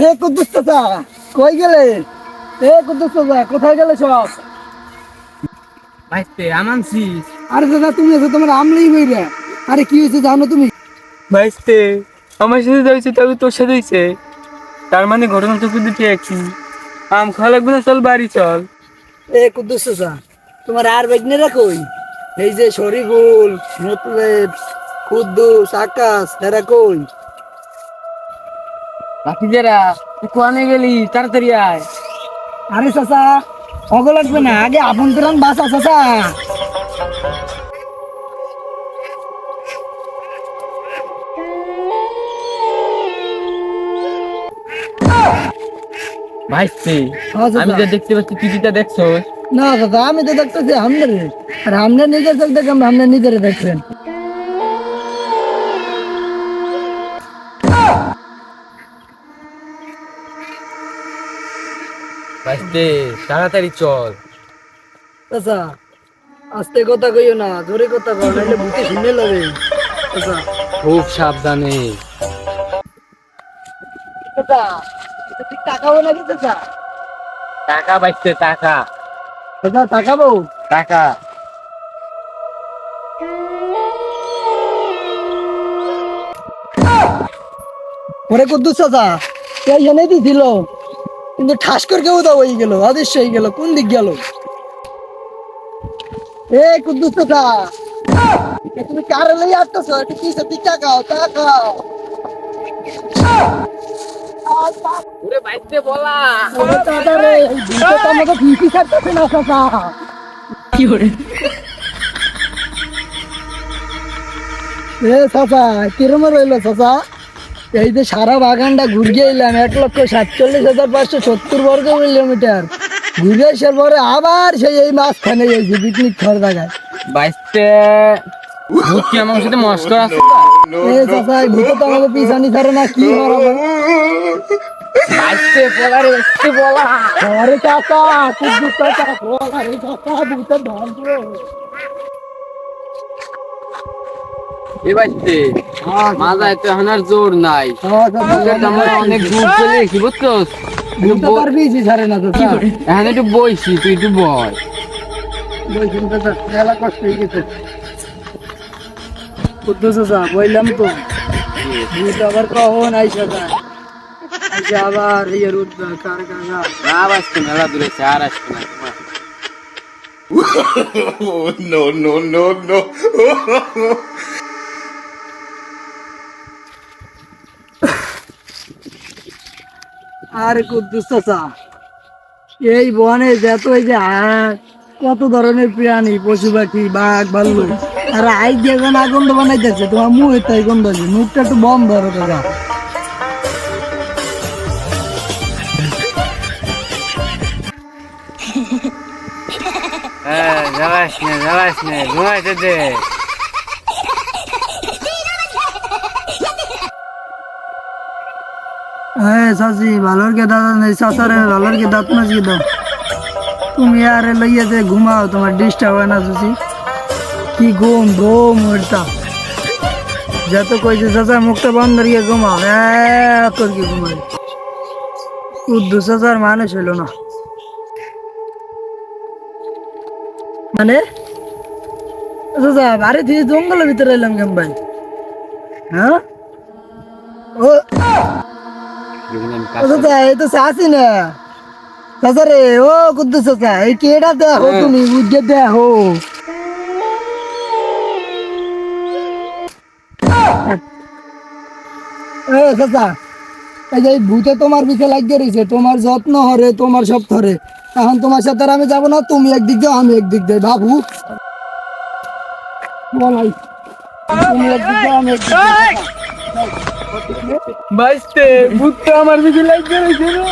এ কুদ্দুস চাচা, কই গেলে? এ কুদ্দুস চাচা, কোথায় গেলে সব? ভাইস্তে আমানছি। আরে দাদা, তুমি আছো, তোমার আমলেই বইরা। আরে কি হয়েছে জানো তুমি? ভাইস্তে আমার সাথে যাইছে তবে তোর সাথে হইছে। তার মানে ঘটনা তো কিন্তু ঠিক একই। আম খাওয়া লাগবে না, চল বাড়ি চল। এ কুদ্দুস চাচা, তোমার আর বেগনেরা কই? এই যে শরীফুল, মোতলেব, কুদ্দুস, আকাশ, এরা কই? বাকি যারা তুই কোয়ানে গেলি, তাড়াতাড়ি আয়। আরে চাচা, অগ লাগবে না, আগে আপন প্রাণ বাঁচা চাচা। ভাইস্তে হ্যাঁ আমি চাচা। যা দেখতে পাচ্ছি তুই যেটা দেখছো। না চাচা, আমি তো দেখতেছি আমনের, আর আমনের নিজের চোখ দেখে আমনের নিজেরে দেখছেন। ভাইস্তে তাড়াতাড়ি চল। চাচা, আস্তে কথা কইও না, জোরে কথা কও, নাইলে ভূতে শুনে লবে। চাচা, খুব সাবধানে। চাচা, এটা ঠিক তাকাবো নাকি চাচা? টাকা বাইতে টাকা। চাচা তাকাবো? টাকা। ওরে কুদ্দুস চাচা, এই জন্যই দিছিল, কিন্তু ঠাস করে কেউ দাও হয়ে গেল, অদৃশ্য হয়ে গেল, কোন দিক গেল? এ কুদ্দুস চাচা, এ তুমি কারে লই আসতেছো? একটু পিছে দিক তাকাও, তাকাও। ওরে বাইতে বলা। ওরে চাচা রে, এই ভূতে তো আমাকে ফিসি ছাড়তেছে না চাচা। এ চাচা, কিরম রইলো চাচা? এই যে সারা বাগানটা ঘুরিয়ে এলাম, 1,47,570 বর্গ কিলোমিটার ঘুরে আসার পরে আবার সেই এই মাঝখানে এই যে পিকনিক খাওয়ার জায়গায়। বাইতে ভূত কি আমার সাথে মস্করা আছে? এ চাচা, এই ভূতে তো আমাকে পিছানি ছাড়ে না, কি মারাবো? বাইতে বলা রে, বাইতে বলা। আরে চাচা, কুদ্দুস চাচা, আরে চাচা, ভূতের ধ্বংস। এ বাইতে মাথায় তো এখন আর জোর নাই। আমরা অনেক দূর চলে কি বুঝছস? ভূতে তার পিছি ছাড়ে না চাচা। এখন একটু বইছি, তুই একটু বয়। বলছেন চাচা, মেলা কষ্ট হয়ে গেছে। কুদ্দুস চাচা, বললাম তো, ভূত আবার কখন আইসা যায়, আইসা আবার ইয়ে উঠবে কার কার। না বাইতে মেলা দূরে আছে, আর আসবে না তোমার। Oh, no, no, no, no. আর কুদ্দুস চাচা, এই বনে যত এই যে কত ধরনের প্রাণী, পশু পাখি, বাঘ ভাল্লুক, আর আই দিয়ে যেন গন্ধ বানাইতেছে, তোমার মুখে তাই গন্ধ আছে, মুখটা একটু বন্ধ ধরো দাদা। হ্যাঁ জ্বালাস নে ঘুমাইতে দে। হ্যাঁ চাচি, ভালোর কে দাদা নেই, চাচারে ভালোর কে দাঁত মাজিয়ে দাও। তুমি আরে লইয়া যে ঘুমাও, তোমার ডিস্টার্ব হয় না চাচি? কি ঘুম ঘুম ওরটা, যত কইছে চাচা মুখটা বন্ধ করিয়ে ঘুমাও, এত কি ঘুমাই। কুদ্দুস চাচার মানুষ হইল না মানে। চাচা, বাড়ি থেকে জঙ্গলের ভিতরে এলাম কেন ভাই? হ্যাঁ, ও চাচা, এই তো চাচি না চাচা রে। ও কুদ্দুস চাচা, এই কেডা দেখো, তুমি বুঝে দেখো। এ চাচা, এই যে এই ভূতে তোমার পিছে লাগিয়ে রয়েছে, তোমার যত্ন হরে, তোমার সব ধরে। এখন তোমার সাথে আর আমি যাবো না, তুমি একদিক যাও, আমি একদিক যাই বাবু। বলাই, তুমি একদিক যাও, আমি একদিক যাই। বাইতে ভূতটা আমার দিকে লাগিয়ে রয়েছে রে।